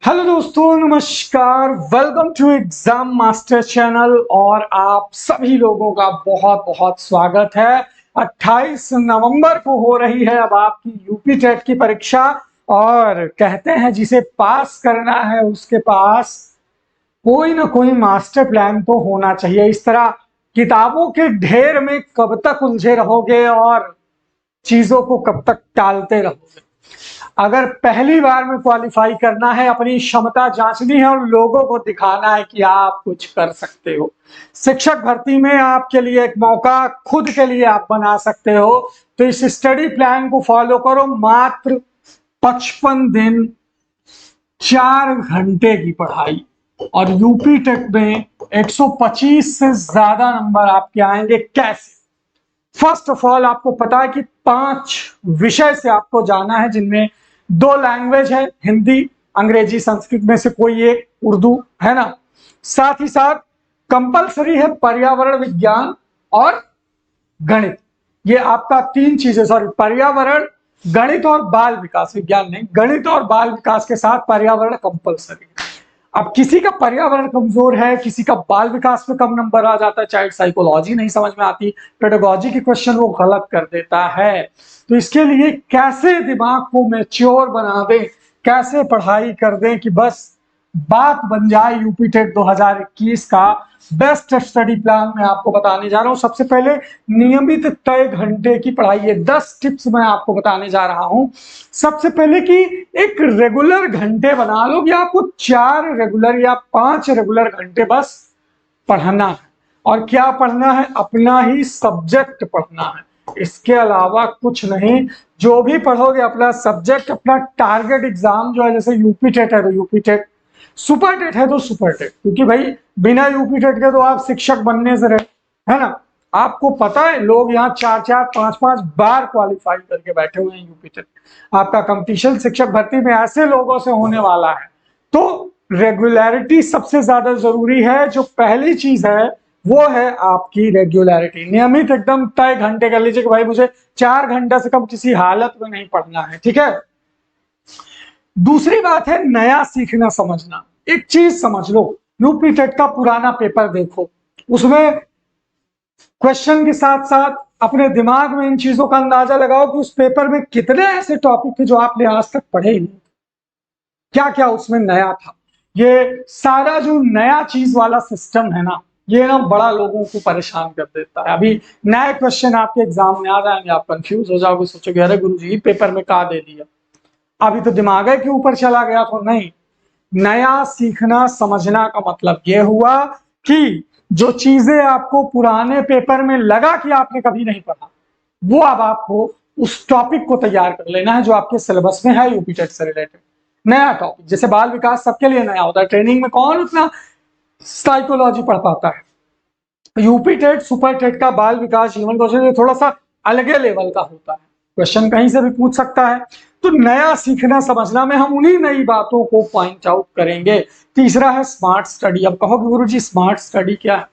Hello दोस्तों, नमस्कार। Welcome to exam master channel और आप सभी लोगों का बहुत बहुत स्वागत है। 28 नवंबर को हो रही है अब आपकी यूपी टेट की परीक्षा और कहते हैं जिसे पास करना है उसके पास कोई ना कोई मास्टर प्लान तो होना चाहिए। इस तरह किताबों के ढेर में कब तक उलझे रहोगे और चीजों को कब तक टालते रहोगे। अगर पहली बार में क्वालिफाई करना है, अपनी क्षमता जांचनी है और लोगों को दिखाना है कि आप कुछ कर सकते हो। शिक्षक भर्ती में आपके लिए एक मौका खुद के लिए आप बना सकते हो। तो इस स्टडी प्लान को फॉलो करो। मात्र 55 दिन, 4 घंटे की पढ़ाई और यूपी टेट में 125 से ज्यादा नंबर आपके आएंगे। कैसे? फर्स्ट ऑफ ऑल आपको पता है कि 5 विषय से आपको जाना है, जिनमें 2 लैंग्वेज है, हिंदी अंग्रेजी संस्कृत में से कोई एक, उर्दू है ना। साथ ही साथ कंपलसरी है पर्यावरण विज्ञान और गणित। ये आपका 3 चीजें, सॉरी पर्यावरण, गणित और बाल विकास, विज्ञान नहीं, गणित और बाल विकास के साथ पर्यावरण कंपलसरी है। अब किसी का पर्यावरण कमजोर है, किसी का बाल विकास में कम नंबर आ जाता है, चाइल्ड साइकोलॉजी नहीं समझ में आती, पेडागोजी के क्वेश्चन वो गलत कर देता है। तो इसके लिए कैसे दिमाग को मैच्योर बना दें, कैसे पढ़ाई कर दें कि बस बात बन जाए। यूपी टेट 2021 का बेस्ट स्टडी प्लान मैं आपको बताने जा रहा हूं। सबसे पहले नियमित तय घंटे की पढ़ाई, ये 10 टिप्स मैं आपको बताने जा रहा हूं। सबसे पहले कि एक रेगुलर घंटे बना लो कि आपको 4 रेगुलर या 5 रेगुलर घंटे बस पढ़ना है। और क्या पढ़ना है? अपना ही सब्जेक्ट पढ़ना है, इसके अलावा कुछ नहीं। जो भी पढ़ोगे अपना सब्जेक्ट, अपना टारगेट एग्जाम जो है, जैसे यूपी टेट है तो यूपी टेट, सुपर टेट है तो सुपर टेट, क्योंकि भाई बिना यूपी टेट के तो आप शिक्षक बनने से रहे, है ना। आपको पता है लोग यहाँ 4-4, 5-5 बार क्वालिफाई करके बैठे हुए हैं यूपी टेट। आपका कंपटीशन शिक्षक भर्ती में ऐसे लोगों से होने वाला है। तो रेगुलरिटी सबसे ज्यादा जरूरी है। जो पहली चीज है वो है आपकी रेगुलरिटी। नियमित एकदम तय घंटे कर लीजिए कि भाई मुझे 4 घंटा से कम किसी हालत में नहीं पढ़ना है, ठीक है। दूसरी बात है नया सीखना समझना। एक चीज समझ लो, यूपी टेट का पुराना पेपर देखो, उसमें क्वेश्चन के साथ साथ अपने दिमाग में इन चीजों का अंदाजा लगाओ कि उस पेपर में कितने ऐसे टॉपिक थे जो आपने आज तक पढ़े ही नहीं, क्या क्या उसमें नया था। ये सारा जो नया चीज वाला सिस्टम है ना, ये ना बड़ा लोगों को परेशान कर देता है। अभी नए क्वेश्चन आपके एग्जाम में आ जाएंगे, आप कंफ्यूज हो जाओगे, सोचोगे अरे गुरुजी पेपर में कहा दे दिया, अभी तो दिमाग है के ऊपर चला गया। तो नहीं, नया सीखना समझना का मतलब यह हुआ कि जो चीजें आपको पुराने पेपर में लगा कि आपने कभी नहीं पढ़ा, वो अब आपको उस टॉपिक को तैयार कर लेना है जो आपके सिलेबस में है यूपी टेट से रिलेटेड। नया टॉपिक, जैसे बाल विकास सबके लिए नया होता है, ट्रेनिंग में कौन उतना साइकोलॉजी पढ़ पाता है। यूपी टेट, सुपर टेट का बाल विकास, जीवन कौशल थोड़ा सा अलगे लेवल का होता है, क्वेश्चन कहीं से भी पूछ सकता है। तो नया सीखना समझना में हम उन्हीं नई बातों को पॉइंट आउट करेंगे। तीसरा है स्मार्ट स्टडी। अब कहोगे गुरुजी स्मार्ट स्टडी क्या है?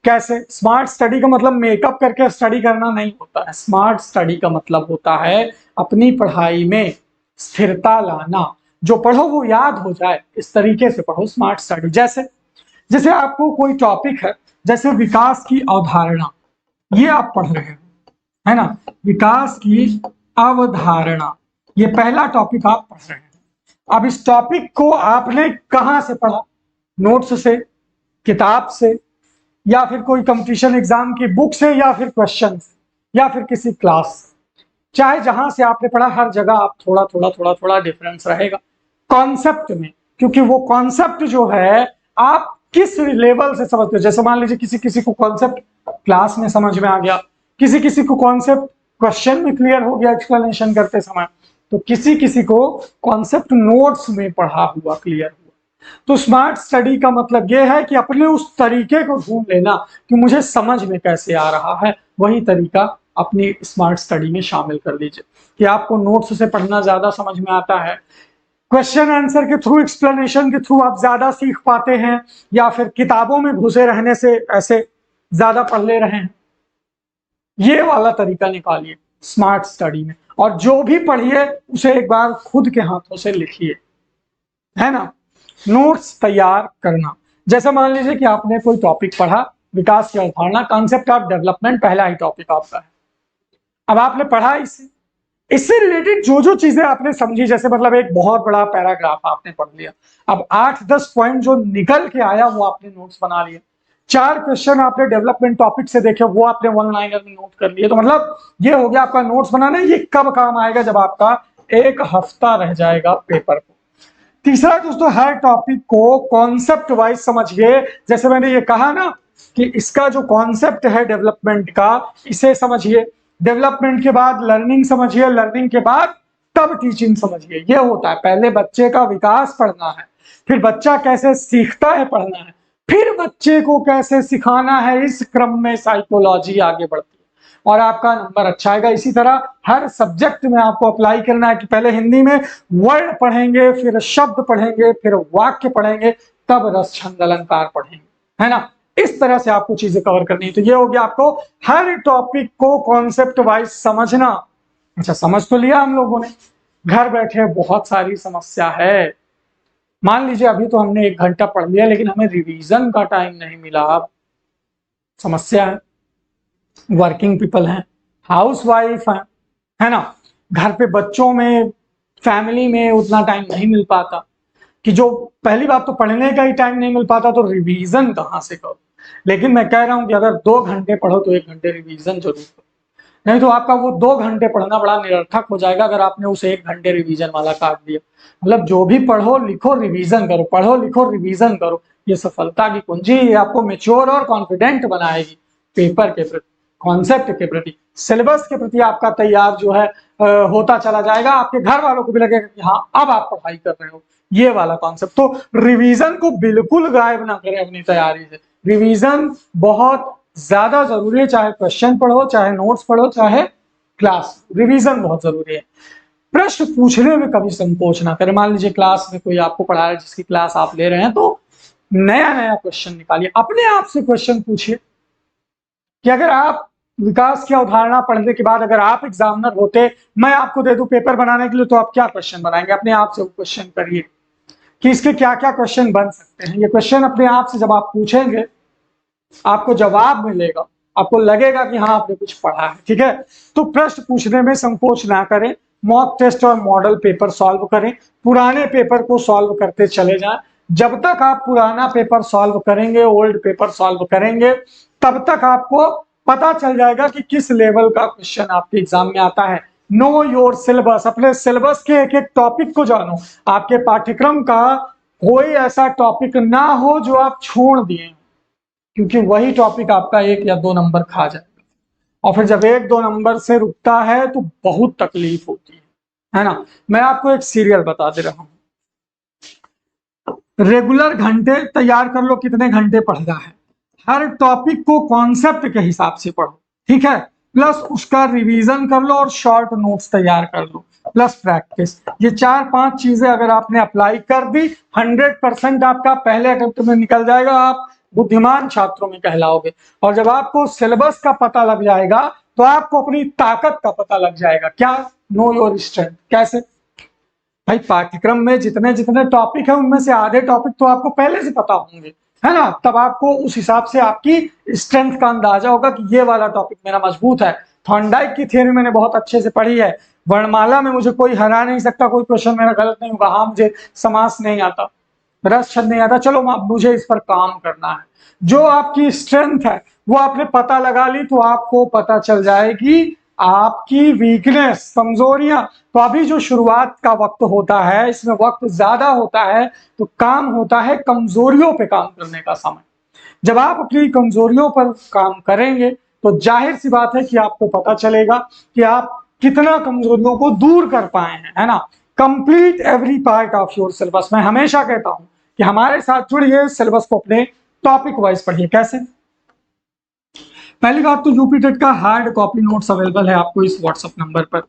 कैसे? स्मार्ट स्टडी का मतलब मेकअप करके स्टडी करना नहीं होता है। स्मार्ट स्टडी का मतलब होता है अपनी पढ़ाई में स्थिरता लाना, जो पढ़ो वो याद हो जाए, इस तरीके से पढ़ो स्मार्ट स्टडी। जैसे जैसे आपको कोई टॉपिक है, जैसे विकास की अवधारणा, ये आप पढ़ रहे हो, है ना, विकास की अवधारणा, ये पहला टॉपिक आप पढ़ रहे हैं। अब इस टॉपिक को आपने कहां से पढ़ा? नोट्स से, किताब से, या फिर कोई कंपटीशन एग्जाम की बुक से, या फिर क्वेश्चन से, या फिर किसी क्लास से। चाहे जहां से आपने पढ़ा, हर जगह आप थोड़ा थोड़ा थोड़ा थोड़ा डिफरेंस रहेगा कॉन्सेप्ट में, क्योंकि वो कॉन्सेप्ट जो है आप किस लेवल से समझते हो। जैसे मान लीजिए किसी किसी को कॉन्सेप्ट क्लास में समझ में आ गया, किसी किसी को कॉन्सेप्ट क्वेश्चन में क्लियर हो गया एक्सप्लेनेशन करते समय, तो किसी किसी को कॉन्सेप्ट नोट्स में पढ़ा हुआ क्लियर हुआ। तो स्मार्ट स्टडी का मतलब यह है कि अपने उस तरीके को ढूंढ लेना कि मुझे समझ में कैसे आ रहा है, वही तरीका अपनी स्मार्ट स्टडी में शामिल कर लीजिए। कि आपको नोट्स से पढ़ना ज्यादा समझ में आता है, क्वेश्चन आंसर के थ्रू, एक्सप्लेनेशन के थ्रू आप ज्यादा सीख पाते हैं, या फिर किताबों में घुसे रहने से ऐसे ज्यादा पढ़ ले रहे हैं, ये वाला तरीका निकालिए स्मार्ट स्टडी में। और जो भी पढ़िए उसे एक बार खुद के हाथों से लिखिए, है ना। नोट्स तैयार करना, जैसे मान लीजिए कि आपने कोई टॉपिक पढ़ा, विकास की अवधारणा, कॉन्सेप्ट ऑफ डेवलपमेंट, पहला ही टॉपिक आपका है। अब आपने पढ़ा इससे रिलेटेड जो जो चीजें आपने समझी, जैसे मतलब एक बहुत बड़ा पैराग्राफ आपने पढ़ लिया, अब 8-10 पॉइंट जो निकल के आया वो आपने नोट्स बना लिए। 4 क्वेश्चन आपने डेवलपमेंट टॉपिक से देखे, वो आपने वन लाइनर में नोट कर लिए। तो मतलब ये हो गया आपका नोट्स बनाना। ये कब काम आएगा? जब आपका 1 हफ्ता रह जाएगा पेपर को। तीसरा दोस्तों, हर टॉपिक को कॉन्सेप्ट वाइज समझिए। जैसे मैंने ये कहा ना कि इसका जो कॉन्सेप्ट है डेवलपमेंट का, इसे समझिए। डेवलपमेंट के बाद लर्निंग समझिए, लर्निंग के बाद तब टीचिंग समझिए। ये होता है, पहले बच्चे का विकास पढ़ना है, फिर बच्चा कैसे सीखता है पढ़ना है, फिर बच्चे को कैसे सिखाना है। इस क्रम में साइकोलॉजी आगे बढ़ती है और आपका नंबर अच्छा आएगा। इसी तरह हर सब्जेक्ट में आपको अप्लाई करना है कि पहले हिंदी में वर्ड पढ़ेंगे, फिर शब्द पढ़ेंगे, फिर वाक्य पढ़ेंगे, तब रस छंद अलंकार पढ़ेंगे, है ना। इस तरह से आपको चीजें कवर करनी है। तो ये हो गया आपको हर टॉपिक को कॉन्सेप्ट वाइज समझना। अच्छा, समझ तो लिया हम लोगों ने। घर बैठे बहुत सारी समस्या है। मान लीजिए अभी तो हमने 1 घंटा पढ़ लिया, लेकिन हमें रिवीजन का टाइम नहीं मिला। अब समस्या है। वर्किंग पीपल हैं, हाउस वाइफ है ना, घर पे बच्चों में, फैमिली में उतना टाइम नहीं मिल पाता कि जो पहली बात तो पढ़ने का ही टाइम नहीं मिल पाता, तो रिवीजन कहाँ से करो। लेकिन मैं कह रहा हूं कि अगर 2 घंटे पढ़ो तो 1 घंटे रिवीजन जरूर करो, नहीं तो आपका वो 2 घंटे पढ़ना बड़ा निरर्थक हो जाएगा अगर आपने उसे 1 घंटे रिवीजन वाला काट दिया। मतलब जो भी पढ़ो लिखो रिवीजन करो, पढ़ो लिखो रिवीजन करो। ये सफलता की कुंजी, ये आपको मेच्योर और कॉन्फिडेंट बनाएगी पेपर के प्रति, कॉन्सेप्ट के प्रति, सिलेबस के प्रति आपका तैयार जो है होता चला जाएगा। आपके घर वालों को भी लगेगा कि हाँ अब आप पढ़ाई कर रहे हो, ये वाला कॉन्सेप्ट। तो रिवीजन को बिल्कुल गायब ना करें अपनी तैयारी से। रिवीजन बहुत ज्यादा जरूरी है, चाहे क्वेश्चन पढ़ो, चाहे नोट्स पढ़ो, चाहे क्लास, रिवीजन बहुत जरूरी है। प्रश्न पूछने में कभी संकोच ना करें। मान लीजिए क्लास में कोई आपको पढ़ा रहा है, जिसकी क्लास आप ले रहे हैं, तो नया नया क्वेश्चन निकालिए, अपने आप से क्वेश्चन पूछिए कि अगर आप विकास की अवधारणा पढ़ने के बाद अगर आप एग्जामिनर होते, मैं आपको दे दूं पेपर बनाने के लिए, तो आप क्या क्वेश्चन बनाएंगे? अपने आप से वो क्वेश्चन करिए कि इसके क्या क्या क्वेश्चन बन सकते हैं। ये क्वेश्चन अपने आप से जब आप पूछेंगे, आपको जवाब मिलेगा, आपको लगेगा कि हाँ आपने कुछ पढ़ा है। ठीक है, तो प्रश्न पूछने में संकोच ना करें। मॉक टेस्ट और मॉडल पेपर सॉल्व करें, पुराने पेपर को सॉल्व करते चले जाएं। जब तक आप पुराना पेपर सॉल्व करेंगे, ओल्ड पेपर सॉल्व करेंगे, तब तक आपको पता चल जाएगा कि किस लेवल का क्वेश्चन आपके एग्जाम में आता है। नो योर सिलेबस, अपने सिलेबस के एक एक टॉपिक को जानो। आपके पाठ्यक्रम का कोई ऐसा टॉपिक ना हो जो आप छोड़ दिए, क्योंकि वही टॉपिक आपका 1 या 2 नंबर खा जाएगा। और फिर जब 1-2 नंबर से रुकता है तो बहुत तकलीफ होती है ना। मैं आपको एक सीरियल बता दे रहा हूं। रेगुलर घंटे तैयार कर लो, कितने घंटे पढ़ना है। हर टॉपिक को कॉन्सेप्ट के हिसाब से पढ़ो, ठीक है, प्लस उसका रिवीजन कर लो और शॉर्ट नोट्स तैयार कर लो, प्लस प्रैक्टिस। ये 4-5 चीजें अगर आपने अप्लाई कर दी, 100% आपका पहले अटेम्प्ट में निकल जाएगा। आप बुद्धिमान छात्रों में कहलाओगे। और जब आपको सिलेबस का पता लग जाएगा, तो आपको अपनी ताकत का पता लग जाएगा। क्या? Know your strength. कैसे भाई? पाठ्यक्रम में जितने जितने टॉपिक है, उनमें से आधे टॉपिक तो आपको पहले से पता होंगे, है ना। तब आपको उस हिसाब से आपकी स्ट्रेंथ का अंदाजा होगा कि ये वाला टॉपिक मेरा मजबूत है। थॉर्नडाइक की थ्योरी मैंने बहुत अच्छे से पढ़ी है। वर्णमाला में मुझे कोई हरा नहीं सकता, कोई क्वेश्चन मेरा गलत नहीं होगा। हाँ, मुझे समास नहीं आता, रस छंद नहीं आता, चलो मुझे इस पर काम करना है। जो आपकी स्ट्रेंथ है वो आपने पता लगा ली, तो आपको पता चल जाएगी आपकी वीकनेस, कमजोरियां। तो अभी जो शुरुआत का वक्त होता है, इसमें वक्त ज्यादा होता है, तो काम होता है कमजोरियों पे काम करने का समय। जब आप अपनी कमजोरियों पर काम करेंगे, तो जाहिर सी बात है कि आपको पता चलेगा कि आप कितना कमजोरियों को दूर कर पाए हैं, है ना। Complete every part of your syllabus. मैं हमेशा कहता हूं कि हमारे साथ जुड़िए, सिलेबस को अपने टॉपिक वाइज पढ़िए। कैसे? पहली बात तो यूपी टेट का हार्ड कॉपी नोट्स अवेलेबल है आपको इस व्हाट्सएप नंबर पर।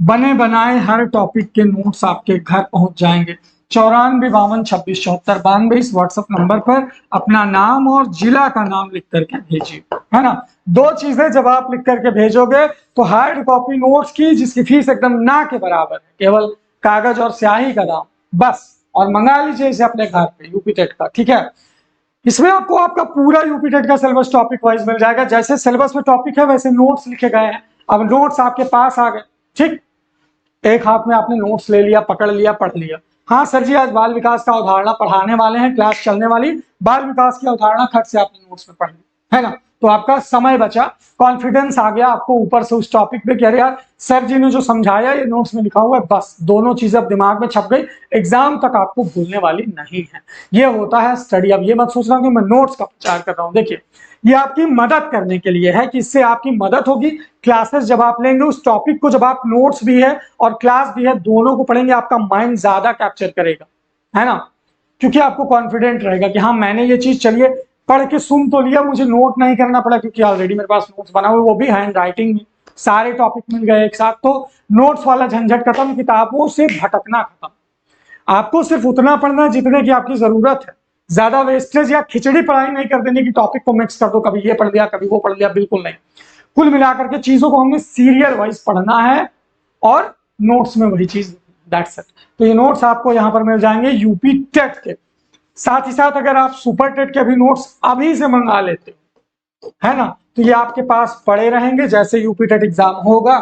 बने बनाए हर टॉपिक के नोट्स आपके घर पहुंच जाएंगे। 9452267492 इस व्हाट्सएप नंबर पर अपना नाम और जिला का नाम लिख करके भेजिए, है ना। 2 चीजें जब आप लिख करके भेजोगे, तो हार्ड कॉपी नोट्स की, जिसकी फीस एकदम ना के बराबर है, केवल कागज और स्याही का दाम, बस और मंगा लीजिए इसे अपने घर पे यूपी टेट का, ठीक है। इसमें आपको आपका पूरा यूपी टेट का सिलेबस टॉपिक वाइज मिल जाएगा। जैसे सिलेबस में टॉपिक है वैसे नोट्स लिखे गए हैं। अब नोट्स आपके पास आ गए, ठीक, एक हाथ में आपने नोट्स ले लिया, पकड़ लिया, पढ़ लिया। हाँ सर जी, आज बाल विकास का अवधारणा पढ़ाने वाले हैं, क्लास चलने वाली, बाल विकास की अवधारणा खट से आपने नोट्स में पढ़ ली, है ना। तो आपका समय बचा, कॉन्फिडेंस आ गया आपको ऊपर से उस टॉपिक पे कि अरे यार सर जी ने जो समझाया ये नोट्स में लिखा हुआ है, बस दोनों चीजें अब दिमाग में छप गई, एग्जाम तक आपको भूलने वाली नहीं है। ये होता है स्टडी। अब ये मत सोचना कि मैं नोट्स का प्रचार कर रहा हूं, देखिए ये आपकी मदद करने के लिए है कि इससे आपकी मदद होगी। क्लासेस जब आप लेंगे उस टॉपिक को, जब आप नोट्स भी है और क्लास भी है दोनों को पढ़ेंगे, आपका माइंड ज्यादा कैप्चर करेगा, है ना, क्योंकि आपको कॉन्फिडेंट रहेगा कि हाँ मैंने ये चीज, चलिए पढ़ के सुन तो लिया, मुझे नोट नहीं करना पड़ा क्योंकि ऑलरेडी मेरे पास नोट्स बना हुआ, वो भी हैंड राइटिंग में, सारे टॉपिक मिल गए एक साथ, तो नोट्स वाला झंझट खत्म, किताबों से भटकना खत्म। आपको सिर्फ उतना पढ़ना है जितने की आपकी जरूरत है, ज्यादा वेस्टेज या खिचड़ी पढ़ाई नहीं कर देने की, टॉपिक को मिक्स कर दो, कभी ये पढ़ लिया कभी वो पढ़ लिया, बिल्कुल नहीं। कुल मिलाकर के चीजों को हमने सीरियल वाइज पढ़ना है और नोट्स में वही चीज, दैट्स इट। तो ये नोट्स आपको यहाँ पर मिल जाएंगे यूपी टेट के। साथ ही साथ अगर आप सुपर टेट के भी नोट्स अभी से मंगा लेते हो, है ना, तो ये आपके पास पड़े रहेंगे, जैसे यूपी टेट एग्जाम होगा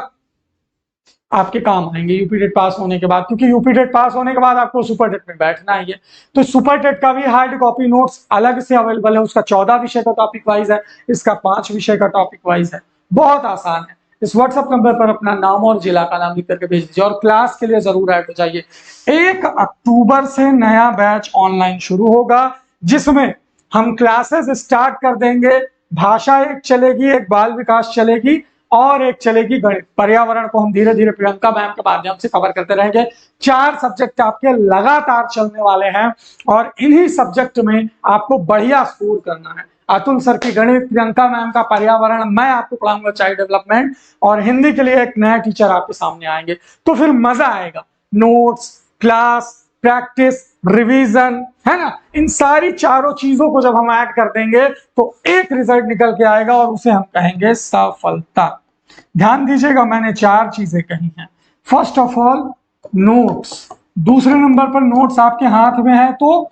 आपके काम आएंगे यूपी टेट पास होने के बाद, क्योंकि यूपी टेट पास होने के बाद आपको सुपर टेट में बैठना है। तो सुपर टेट का भी हार्ड कॉपी नोट्स अलग से अवेलेबल है, उसका 14 विषय का टॉपिक वाइज है, इसका 5 विषय का टॉपिक वाइज है, बहुत आसान है। इस व्हाट्सएप नंबर पर अपना नाम और जिला का नाम लिख करके भेज दीजिए और क्लास के लिए जरूर ऐड हो जाइए। 1 अक्टूबर से नया बैच ऑनलाइन शुरू होगा, जिसमें हम क्लासेस स्टार्ट कर देंगे। भाषा एक चलेगी, एक बाल विकास चलेगी और एक चलेगी गणित। पर्यावरण को हम धीरे धीरे प्रियंका मैम के माध्यम से कवर करते रहेंगे। 4 सब्जेक्ट आपके लगातार चलने वाले हैं और इन्हीं सब्जेक्ट में आपको बढ़िया स्कोर करना है। अतुल सर की गणित, प्रियंका मैम का पर्यावरण, मैं आपको पढ़ाऊंगा चाइल्ड डेवलपमेंट, और हिंदी के लिए एक नया टीचर आपके सामने आएंगे, तो फिर मजा आएगा। नोट्स, क्लास, प्रैक्टिस, रिवीजन, है ना, इन सारी चारों चीजों को जब हम ऐड कर देंगे तो एक रिजल्ट निकल के आएगा और उसे हम कहेंगे सफलता। ध्यान दीजिएगा, मैंने 4 चीजें कही हैं। फर्स्ट ऑफ ऑल नोट्स, दूसरे नंबर पर नोट्स आपके हाथ में है तो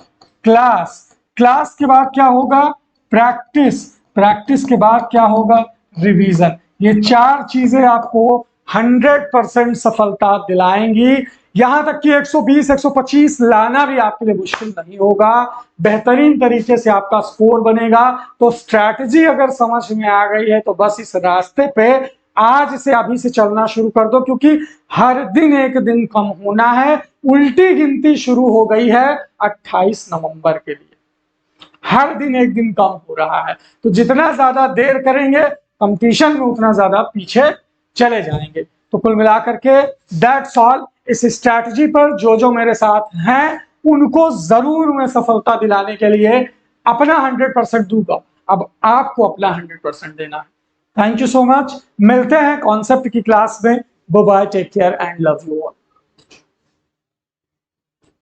क्लास, क्लास के बाद क्या होगा, प्रैक्टिस, प्रैक्टिस के बाद क्या होगा, रिवीजन। ये 4 चीजें आपको 100% सफलता दिलाएंगी। यहां तक कि 120 125 लाना भी आपके लिए मुश्किल नहीं होगा, बेहतरीन तरीके से आपका स्कोर बनेगा। तो स्ट्रैटेजी अगर समझ में आ गई है तो बस इस रास्ते पे आज से, अभी से चलना शुरू कर दो, क्योंकि हर दिन एक दिन कम होना है। उल्टी गिनती शुरू हो गई है 28 नवंबर के लिए, हर दिन एक दिन कम हो रहा है। तो जितना ज्यादा देर करेंगे कंपटीशन में उतना ज्यादा पीछे चले जाएंगे। तो कुल मिलाकर के दैट्स ऑल। इस स्ट्रैटेजी पर जो जो मेरे साथ हैं उनको जरूर मैं सफलता दिलाने के लिए अपना 100% दूंगा। अब आपको अपना 100% देना है। Thank you so much. मिलते हैं कॉन्सेप्ट की क्लास में। Bye bye, take care and love you all.